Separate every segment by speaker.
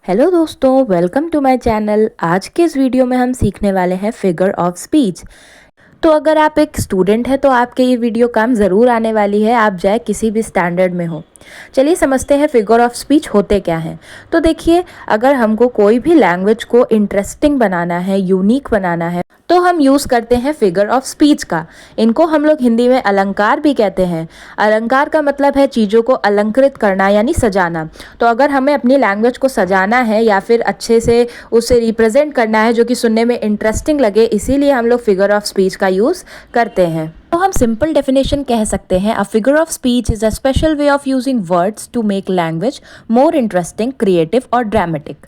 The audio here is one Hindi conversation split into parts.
Speaker 1: हेलो दोस्तों, वेलकम टू माय चैनल। आज के इस वीडियो में हम सीखने वाले हैं फिगर ऑफ स्पीच। तो अगर आप एक स्टूडेंट हैं तो आपके ये वीडियो काम ज़रूर आने वाली है, आप चाहे किसी भी स्टैंडर्ड में हो। चलिए समझते हैं फिगर ऑफ स्पीच होते क्या हैं। तो देखिए, अगर हमको कोई भी लैंग्वेज को इंटरेस्टिंग बनाना है, यूनिक बनाना है, तो हम यूज़ करते हैं फिगर ऑफ स्पीच का। इनको हम लोग हिंदी में अलंकार भी कहते हैं। अलंकार का मतलब है चीज़ों को अलंकृत करना यानी सजाना। तो अगर हमें अपनी लैंग्वेज को सजाना है या फिर अच्छे से उसे रिप्रेजेंट करना है जो कि सुनने में इंटरेस्टिंग लगे, इसीलिए हम लोग फिगर ऑफ स्पीच का यूज़ करते हैं। तो हम सिंपल डेफिनेशन कह सकते हैं, a figure of speech is a special way of using words to make language more interesting, creative और ड्रामेटिक।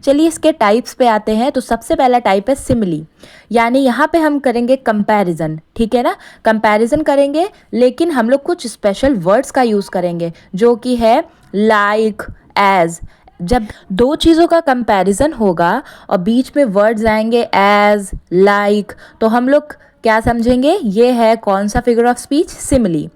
Speaker 1: चलिए इसके टाइप्स पे आते हैं। तो सबसे पहला टाइप है सिमिली, यानी यहाँ पे हम करेंगे कंपैरिजन। ठीक है ना, कंपैरिजन करेंगे, लेकिन हम लोग कुछ स्पेशल वर्ड्स का यूज़ करेंगे जो कि है लाइक, एज। जब दो चीज़ों का कंपैरिजन होगा और बीच में वर्ड्स आएंगे एज, लाइक, तो हम लोग क्या समझेंगे, ये है कौन सा फिगर ऑफ स्पीच, सिमिली।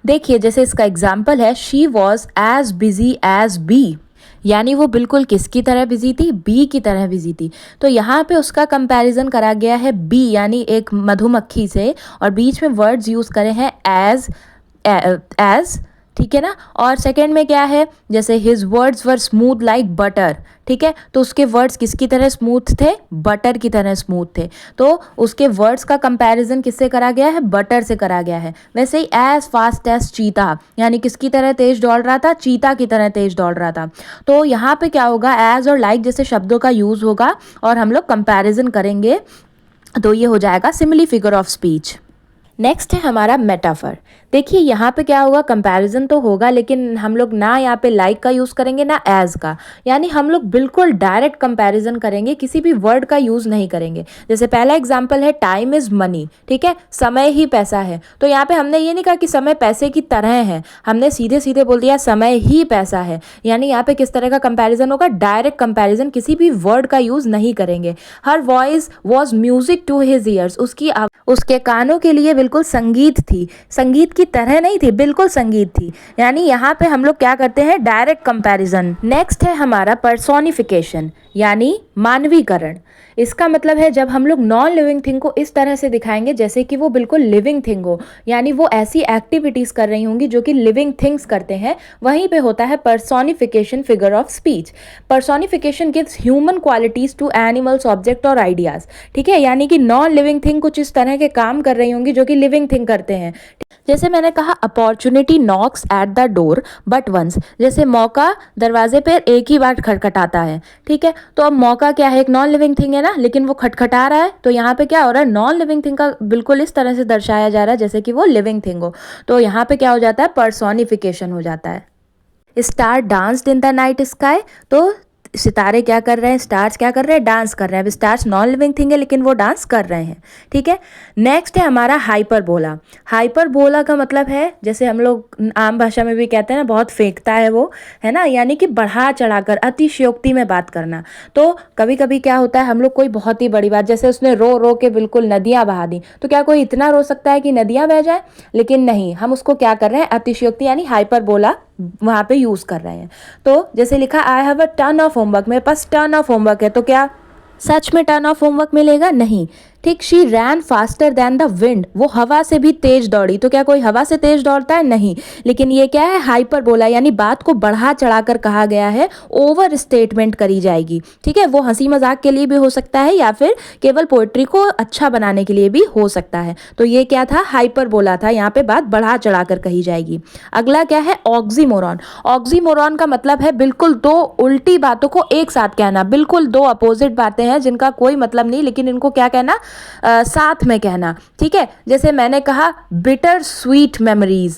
Speaker 1: देखिए जैसे इसका एग्जाम्पल है, she was as busy as bee, यानी वो बिल्कुल किसकी तरह बिजी थी, बी की तरह बिजी थी। तो यहाँ पे उसका कंपैरिजन करा गया है बी यानी एक मधुमक्खी से, और बीच में वर्ड्स यूज़ करे हैं एज, एज। ठीक है ना। और सेकंड में क्या है, जैसे his words were smooth like butter. ठीक है, तो उसके वर्ड्स किसकी तरह स्मूथ थे, बटर की तरह स्मूथ थे। तो उसके वर्ड्स का कंपैरिजन किससे करा गया है, बटर से करा गया है। वैसे ही एज फास्ट एज चीता, यानी किसकी तरह तेज दौड़ रहा था, चीता की तरह तेज दौड़ रहा था। तो यहाँ पे क्या होगा, एज और लाइक जैसे शब्दों का यूज़ होगा और हम लोग कंपैरिजन करेंगे, तो ये हो जाएगा simile figure of speech. Next है हमारा मेटाफर। देखिए यहाँ पे क्या होगा, कंपैरिजन तो होगा, लेकिन हम लोग ना यहाँ पे लाइक का यूज़ करेंगे ना एज का, यानी हम लोग बिल्कुल डायरेक्ट कंपैरिजन करेंगे, किसी भी वर्ड का यूज़ नहीं करेंगे। जैसे पहला एग्जांपल है टाइम इज़ मनी। ठीक है, समय ही पैसा है। तो यहाँ पे हमने ये नहीं कहा कि समय पैसे की तरह है, हमने सीधे सीधे बोल दिया समय ही पैसा है। यानी यहाँ पे किस तरह का कंपैरिजन होगा, डायरेक्ट कंपैरिजन, किसी भी वर्ड का यूज़ नहीं करेंगे। Her voice was music to his ears, उसके कानों के लिए बिल्कुल संगीत थी, संगीत की तरह नहीं थी, बिल्कुल संगीत थी। यानी यहाँ पे हम लोग क्या करते हैं, डायरेक्ट कंपैरिजन। नेक्स्ट है हमारा पर्सोनिफिकेशन, यानी मानवीकरण। इसका मतलब है जब हम लोग नॉन लिविंग थिंग को इस तरह से दिखाएंगे जैसे कि वो बिल्कुल लिविंग थिंग हो, यानी वो ऐसी एक्टिविटीज़ कर रही होंगी जो कि लिविंग थिंग्स करते हैं, वहीं पे होता है personification figure of speech. Personification gives human qualities to animals, object और आइडियाज़। ठीक है, यानी कि नॉन लिविंग थिंग कुछ इस तरह के काम कर रही होंगी जो कि लिविंग थिंग करते हैं। जैसे मैंने कहा, opportunity knocks at the door but once, जैसे मौका दरवाजे पर एक ही बार खटखटाता है। ठीक है, तो अब मौका क्या है, एक नॉन लिविंग थिंग है ना, लेकिन वो खटखटा रहा है। तो यहाँ पे क्या हो रहा है, नॉन लिविंग थिंग का बिल्कुल इस तरह से दर्शाया जा रहा है जैसे कि वो लिविंग थिंग हो। तो यहाँ पे क्या हो जाता है, पर्सोनिफिकेशन हो जाता है। Star danced in the night sky, तो सितारे क्या कर रहे हैं, स्टार्स क्या कर रहे हैं, डांस कर रहे हैं। अब स्टार्स नॉन लिविंग थिंग है लेकिन वो डांस कर रहे हैं। ठीक है, नेक्स्ट है हमारा हाइपरबोला। हाइपरबोला का मतलब है, जैसे हम लोग आम भाषा में भी कहते हैं ना, बहुत फेंकता है वो, है ना, यानी कि बढ़ा चढ़ाकर अतिशयोक्ति में बात करना। तो कभी कभी क्या होता है, हम लोग कोई बहुत ही बड़ी बात, जैसे उसने रो रो के बिल्कुल नदियाँ बहा दी, तो क्या कोई इतना रो सकता है कि नदियाँ बह जाए, लेकिन नहीं, हम उसको क्या कर रहे हैं, अतिशयोक्ति यानी हाइपरबोला वहाँ पे यूज़ कर रहे हैं। तो जैसे लिखा, I have a ton of homework, मेरे पास टन ऑफ होमवर्क है, तो क्या सच में टन ऑफ होमवर्क मिलेगा, नहीं। ठीक, she rain faster than the wind, वो हवा से भी तेज दौड़ी, तो क्या कोई हवा से तेज दौड़ता है, नहीं। लेकिन ये क्या है, हाइपरबोला, यानी बात को बढ़ा चढ़ाकर कहा गया है, ओवर स्टेटमेंट करी जाएगी। ठीक है, वो हंसी मजाक के लिए भी हो सकता है या फिर केवल पोएट्री को अच्छा बनाने के लिए भी हो सकता है। तो ये क्या था, हाइपरबोला था, यहाँ पे बात बढ़ा चढ़ाकर कही जाएगी। अगला क्या है, ऑक्सीमोरॉन। ऑक्सीमोरॉन का मतलब है बिल्कुल दो उल्टी बातों को एक साथ कहना, बिल्कुल दो अपोजिट बातें हैं जिनका कोई मतलब नहीं, लेकिन इनको क्या कहना, साथ में कहना। ठीक है, जैसे मैंने कहा बिटर स्वीट मेमोरीज,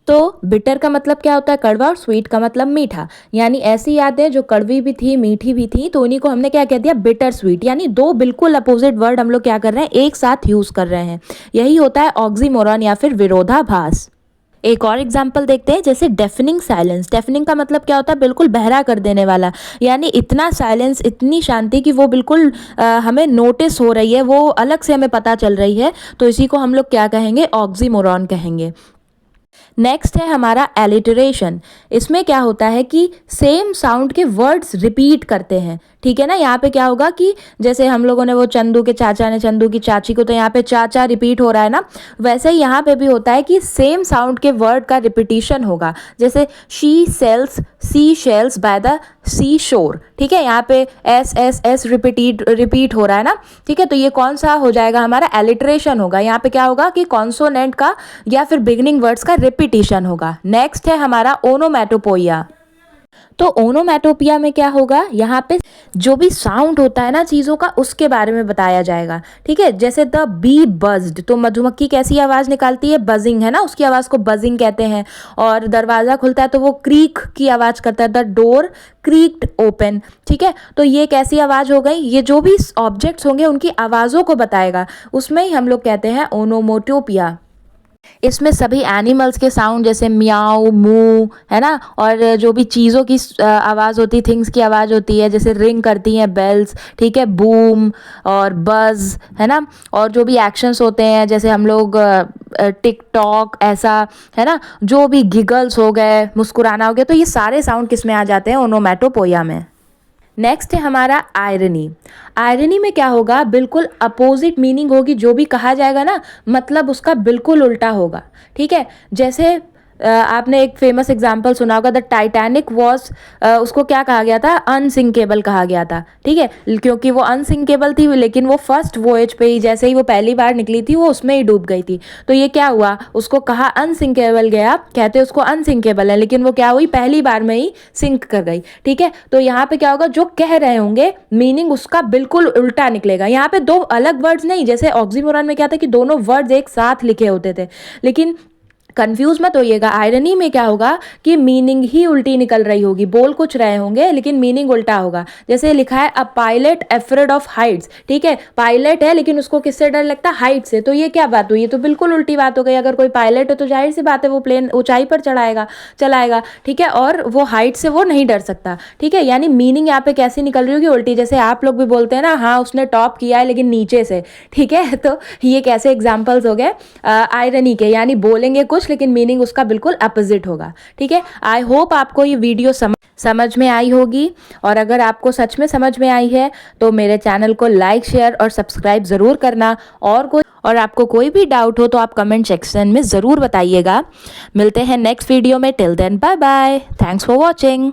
Speaker 1: तो बिटर का मतलब क्या होता है, कड़वा, और स्वीट का मतलब मीठा, यानी ऐसी यादें जो कड़वी भी थी मीठी भी थी, तो उन्हीं को हमने क्या कह दिया, बिटर स्वीट। यानी दो बिल्कुल अपोजिट वर्ड हम लोग क्या कर रहे हैं, एक साथ यूज कर रहे हैं। यही होता है ऑक्सीमोरॉन या फिर विरोधाभास। एक और एग्जाम्पल देखते हैं, जैसे डेफनिंग साइलेंस। डेफनिंग का मतलब क्या होता है, बिल्कुल बहरा कर देने वाला, यानी इतना साइलेंस, इतनी शांति कि वो बिल्कुल हमें नोटिस हो रही है, वो अलग से हमें पता चल रही है, तो इसी को हम लोग क्या कहेंगे, ऑक्सीमोरॉन कहेंगे। नेक्स्ट है हमारा एलिटरेशन। इसमें क्या होता है कि सेम साउंड के वर्ड्स रिपीट करते हैं, ठीक है ना। यहाँ पे क्या होगा कि जैसे हम लोगों ने वो चंदू के चाचा ने चंदू की चाची को, तो यहाँ पे चाचा रिपीट हो रहा है ना, वैसे ही यहाँ पे भी होता है कि सेम साउंड के वर्ड का रिपीटिशन होगा। जैसे she sells sea shells by the sea shore, ठीक है, यहाँ पे एस एस एस रिपीट हो रहा है ना, ठीक है। तो ये कौन सा हो जाएगा, हमारा एलिट्रेशन होगा। यहाँ पे क्या होगा कि कॉन्सोनेंट का या फिर बिगनिंग वर्ड्स का रिपीटिशन होगा। नेक्स्ट है हमारा ओनोमैटोपोइया। तो ओनोमैटोपिया में क्या होगा, यहाँ पे जो भी साउंड होता है ना चीज़ों का, उसके बारे में बताया जाएगा, ठीक है। जैसे द बी बज्ड, तो मधुमक्खी कैसी आवाज़ निकालती है, बजिंग, है ना, उसकी आवाज़ को बजिंग कहते हैं। और दरवाज़ा खुलता है तो वो क्रीक की आवाज़ करता है, द डोर क्रीक्ड ओपन, ठीक है। तो ये कैसी आवाज़ हो गई, ये जो भी ऑब्जेक्ट्स होंगे उनकी आवाज़ों को बताएगा, उसमें ही हम लोग कहते हैं ओनोमोटोपिया। इसमें सभी एनिमल्स के साउंड जैसे म्याऊ मू, है ना, और जो भी चीज़ों की आवाज़ होती है, थिंग्स की आवाज़ होती है, जैसे रिंग करती हैं बेल्स, ठीक है, बूम और बज़, है ना। और जो भी एक्शंस होते हैं जैसे हम लोग टिक टॉक, ऐसा, है ना, जो भी गिगल्स हो गए, मुस्कुराना हो गया, तो ये सारे साउंड किस में आ जाते हैं, ओनोमैटोपोइया में। नेक्स्ट है हमारा आयरनी। आयरनी में क्या होगा, बिल्कुल अपोजिट मीनिंग होगी, जो भी कहा जाएगा ना मतलब उसका बिल्कुल उल्टा होगा, ठीक है। जैसे आपने एक फेमस एग्जाम्पल सुना होगा, द टाइटैनिक वॉज, उसको क्या कहा गया था, अनसिंकेबल कहा गया था, ठीक है, क्योंकि वो अनसिंकेबल थी, लेकिन वो फर्स्ट वोएज पे ही, जैसे ही वो पहली बार निकली थी, वो उसमें ही डूब गई थी। तो ये क्या हुआ, उसको कहा अनसिंकेबल गया, कहते उसको अनसिंकेबल है, लेकिन वो क्या हुई, पहली बार में ही सिंक कर गई, ठीक है। तो यहाँ पे क्या होगा, जो कह रहे होंगे मीनिंग उसका बिल्कुल उल्टा निकलेगा। यहाँ पे दो अलग वर्ड्स नहीं, जैसे ऑक्सीमोरॉन में क्या था कि दोनों वर्ड्स एक साथ लिखे होते थे, लेकिन कंफ्यूज मत होइएगा। आयरनी में क्या होगा कि मीनिंग ही उल्टी निकल रही होगी, बोल कुछ रहे होंगे लेकिन मीनिंग उल्टा होगा। जैसे लिखा है a pilot afraid of Heights, ठीक है, पायलट है लेकिन उसको किससे डर लगता है, हाइट से। तो ये क्या बात हुई, ये तो बिल्कुल उल्टी बात हो गई। अगर कोई पायलट है तो जाहिर सी बात है वो प्लेन ऊंचाई पर चलाएगा, ठीक है, और वो हाइट से वो नहीं डर सकता, ठीक है। यानी मीनिंग यहाँ पे कैसी निकल रही होगी, उल्टी। जैसे आप लोग भी बोलते हैं ना, हाँ उसने टॉप किया है लेकिन नीचे से, ठीक है। तो ये कैसे एग्जाम्पल्स हो गए आयरनी के, यानी बोलेंगे कुछ लेकिन मीनिंग उसका बिल्कुल अपोजिट होगा, ठीक है। आई होप आपको ये वीडियो समझ में आई होगी, और अगर आपको सच में समझ में आई है तो मेरे चैनल को लाइक शेयर और सब्सक्राइब ज़रूर करना। और आपको कोई भी डाउट हो तो आप कमेंट सेक्शन में ज़रूर बताइएगा। मिलते हैं नेक्स्ट वीडियो में, till then bye bye, thanks for watching.